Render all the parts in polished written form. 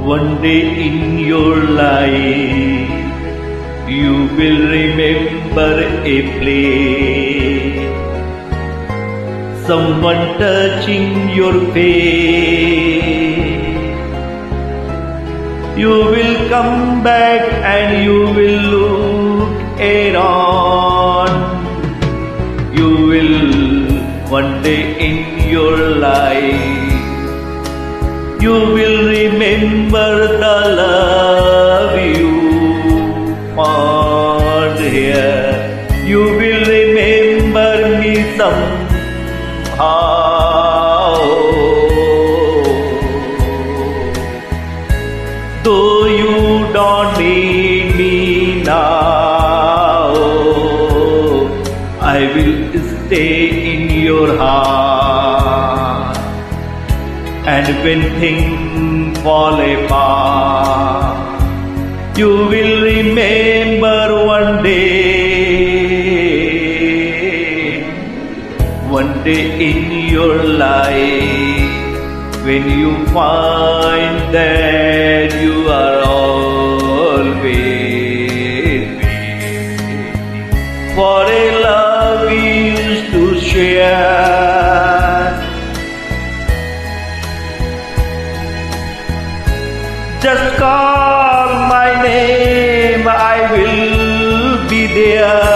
One day in your life, you will remember a place, someone touching your face. You will come back and you will look around. You will one day in your life, you will remember the love you found here. You will remember me somehow. Though you don't need me now, I will stay in your heart. And when things fall apart, you will remember one day in your life, when you find that you are always waiting for a love we used to share. Just call my name, I will be there.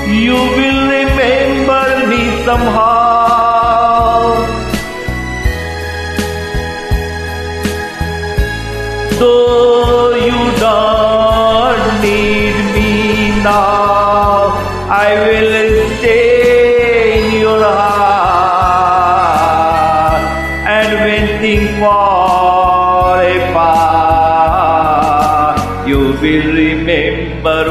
You will remember me somehow. Though you don't need me now, I will stay in your heart. And when things fall apart, you will remember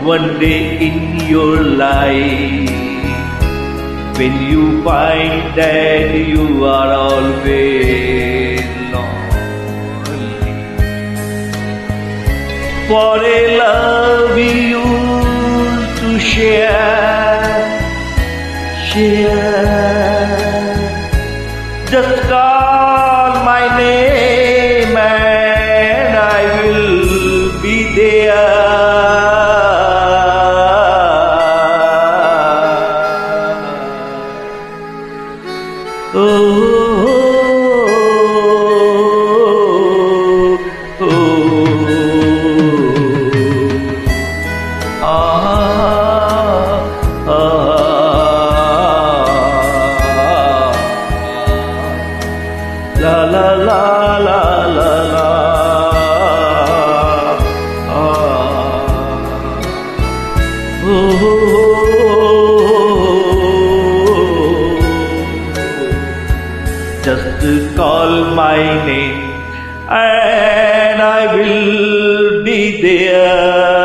one day in your life, when you find that you are always lonely for a love we used to share. Just call my name and I will be there. La la la la la la. Just call my name and I will be there.